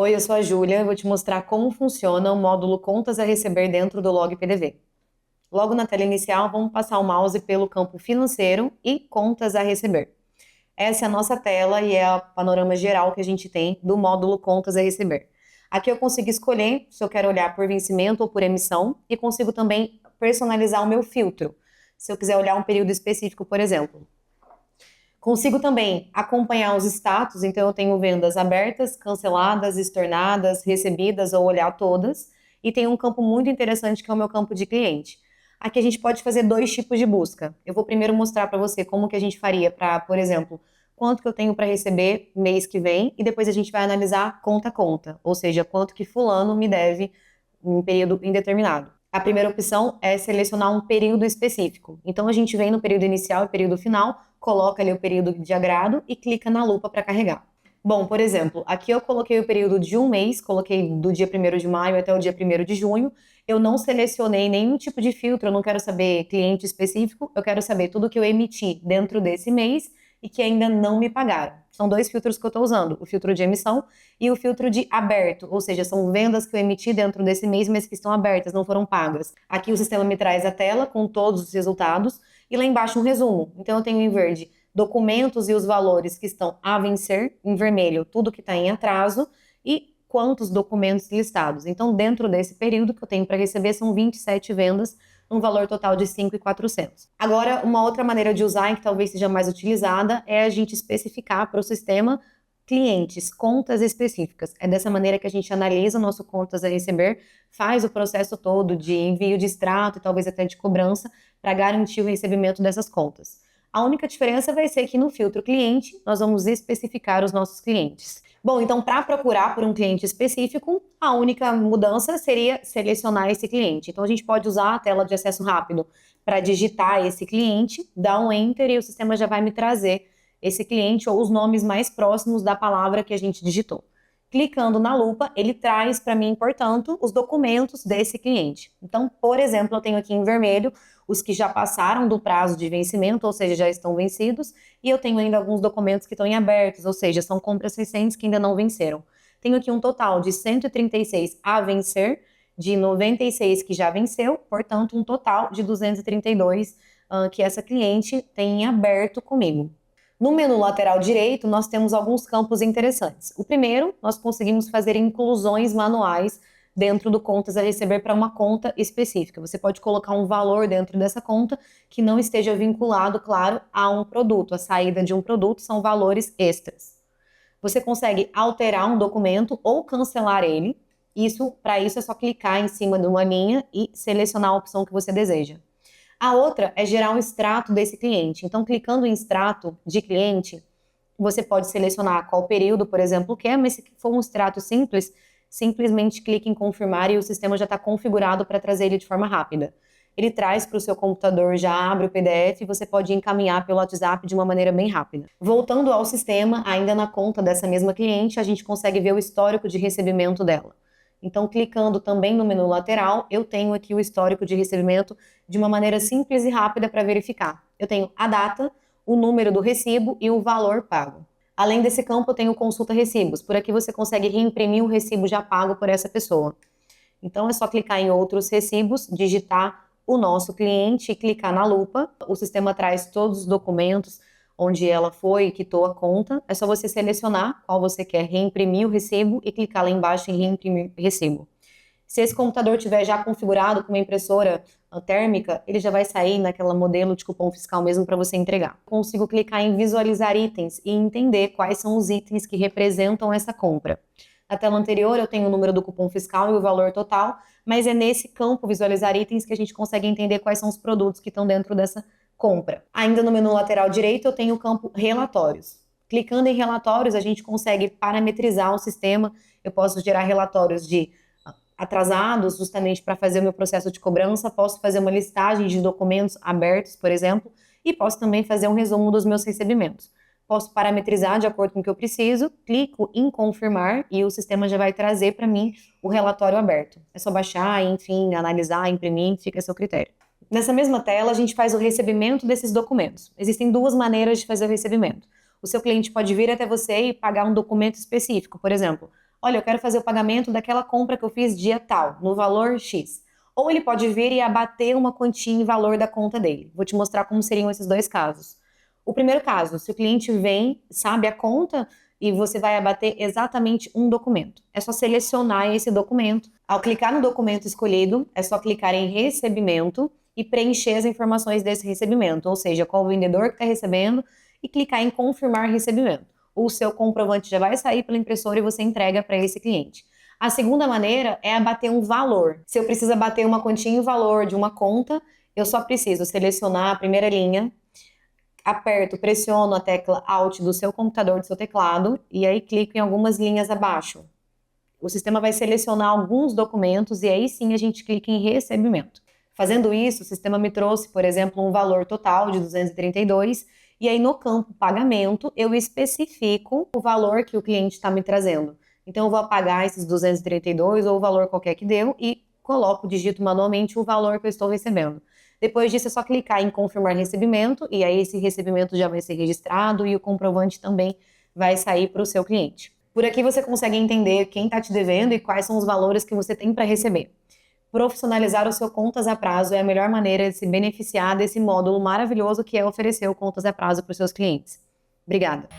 Oi, eu sou a Júlia, eu vou te mostrar como funciona o módulo Contas a Receber dentro do Log PDV. Logo na tela inicial, vamos passar o mouse pelo campo Financeiro e Contas a Receber. Essa é a nossa tela e é o panorama geral que a gente tem do módulo Contas a Receber. Aqui eu consigo escolher se eu quero olhar por vencimento ou por emissão e consigo também personalizar o meu filtro, se eu quiser olhar um período específico, por exemplo. Consigo também acompanhar os status, então eu tenho vendas abertas, canceladas, estornadas, recebidas ou olhar todas. E tem um campo muito interessante que é o meu campo de cliente. Aqui a gente pode fazer dois tipos de busca. Eu vou primeiro mostrar para você como que a gente faria para, por exemplo, quanto que eu tenho para receber mês que vem e depois a gente vai analisar conta a conta, ou seja, quanto que fulano me deve em um período indeterminado. A primeira opção é selecionar um período específico. Então a gente vem no período inicial e período final, coloca ali o período de agrado e clica na lupa para carregar. Bom, por exemplo, aqui eu coloquei o período de um mês, coloquei do dia 1º de maio até o dia 1º de junho. Eu não selecionei nenhum tipo de filtro, eu não quero saber cliente específico, eu quero saber tudo que eu emiti dentro desse mês e que ainda não me pagaram. São dois filtros que eu estou usando, o filtro de emissão e o filtro de aberto, ou seja, são vendas que eu emiti dentro desse mês, mas que estão abertas, não foram pagas. Aqui o sistema me traz a tela com todos os resultados e lá embaixo um resumo. Então eu tenho em verde documentos e os valores que estão a vencer, em vermelho tudo que está em atraso e quantos documentos listados. Então dentro desse período que eu tenho para receber são 27 vendas, um valor total de 5.400. Agora, uma outra maneira de usar, e que talvez seja mais utilizada, é a gente especificar para o sistema clientes, contas específicas. É dessa maneira que a gente analisa o nosso contas a receber, faz o processo todo de envio de extrato e talvez até de cobrança para garantir o recebimento dessas contas. A única diferença vai ser que no filtro cliente, nós vamos especificar os nossos clientes. Bom, então para procurar por um cliente específico, a única mudança seria selecionar esse cliente. Então a gente pode usar a tela de acesso rápido para digitar esse cliente, dar um enter e o sistema já vai me trazer esse cliente ou os nomes mais próximos da palavra que a gente digitou. Clicando na lupa, ele traz para mim, portanto, os documentos desse cliente. Então, por exemplo, eu tenho aqui em vermelho os que já passaram do prazo de vencimento, ou seja, já estão vencidos, e eu tenho ainda alguns documentos que estão em abertos, ou seja, são compras recentes que ainda não venceram. Tenho aqui um total de 136 a vencer, de 96 que já venceu, portanto, um total de 232 que essa cliente tem em aberto comigo. No menu lateral direito, nós temos alguns campos interessantes. O primeiro, nós conseguimos fazer inclusões manuais dentro do contas a receber para uma conta específica. Você pode colocar um valor dentro dessa conta que não esteja vinculado, claro, a um produto. A saída de um produto são valores extras. Você consegue alterar um documento ou cancelar ele. Para isso é só clicar em cima de uma linha e selecionar a opção que você deseja. A outra é gerar um extrato desse cliente. Então, clicando em extrato de cliente, você pode selecionar qual período, por exemplo, quer, mas se for um extrato simples, simplesmente clique em confirmar e o sistema já está configurado para trazer ele de forma rápida. Ele traz para o seu computador, já abre o PDF e você pode encaminhar pelo WhatsApp de uma maneira bem rápida. Voltando ao sistema, ainda na conta dessa mesma cliente, a gente consegue ver o histórico de recebimento dela. Então, clicando também no menu lateral, eu tenho aqui o histórico de recebimento de uma maneira simples e rápida para verificar. Eu tenho a data, o número do recibo e o valor pago. Além desse campo, eu tenho consulta recibos. Por aqui você consegue reimprimir o recibo já pago por essa pessoa. Então, é só clicar em outros recibos, digitar o nosso cliente e clicar na lupa. O sistema traz todos os documentos onde ela foi e quitou a conta. É só você selecionar qual você quer reimprimir o recibo e clicar lá embaixo em reimprimir recibo. Se esse computador tiver já configurado com uma impressora térmica, ele já vai sair naquela modelo de cupom fiscal mesmo para você entregar. Consigo clicar em visualizar itens e entender quais são os itens que representam essa compra. Na tela anterior eu tenho o número do cupom fiscal e o valor total, mas é nesse campo visualizar itens que a gente consegue entender quais são os produtos que estão dentro dessa compra. Ainda no menu lateral direito eu tenho o campo relatórios. Clicando em relatórios a gente consegue parametrizar o sistema. Eu posso gerar relatórios de atrasados, justamente para fazer o meu processo de cobrança, posso fazer uma listagem de documentos abertos, por exemplo, e posso também fazer um resumo dos meus recebimentos. Posso parametrizar de acordo com o que eu preciso, clico em confirmar e o sistema já vai trazer para mim o relatório aberto. É só baixar, enfim, analisar, imprimir, fica a seu critério. Nessa mesma tela, a gente faz o recebimento desses documentos. Existem duas maneiras de fazer o recebimento. O seu cliente pode vir até você e pagar um documento específico, por exemplo, olha, eu quero fazer o pagamento daquela compra que eu fiz dia tal, no valor X. Ou ele pode vir e abater uma quantia em valor da conta dele. Vou te mostrar como seriam esses dois casos. O primeiro caso, se o cliente vem, sabe a conta e você vai abater exatamente um documento. É só selecionar esse documento. Ao clicar no documento escolhido, é só clicar em recebimento e preencher as informações desse recebimento, ou seja, qual o vendedor que está recebendo, e clicar em confirmar recebimento. O seu comprovante já vai sair pela impressora e você entrega para esse cliente. A segunda maneira é abater um valor. Se eu preciso abater uma quantia em valor de uma conta, eu só preciso selecionar a primeira linha, aperto, pressiono a tecla Alt do seu computador, do seu teclado, e aí clico em algumas linhas abaixo. O sistema vai selecionar alguns documentos e aí sim a gente clica em recebimento. Fazendo isso, o sistema me trouxe, por exemplo, um valor total de 232, e aí no campo pagamento eu especifico o valor que o cliente está me trazendo. Então eu vou apagar esses 232 ou o valor qualquer que deu e coloco, digito manualmente o valor que eu estou recebendo. Depois disso é só clicar em confirmar recebimento e aí esse recebimento já vai ser registrado e o comprovante também vai sair para o seu cliente. Por aqui você consegue entender quem está te devendo e quais são os valores que você tem para receber. Profissionalizar o seu contas a prazo é a melhor maneira de se beneficiar desse módulo maravilhoso que é oferecer o contas a prazo para os seus clientes. Obrigada!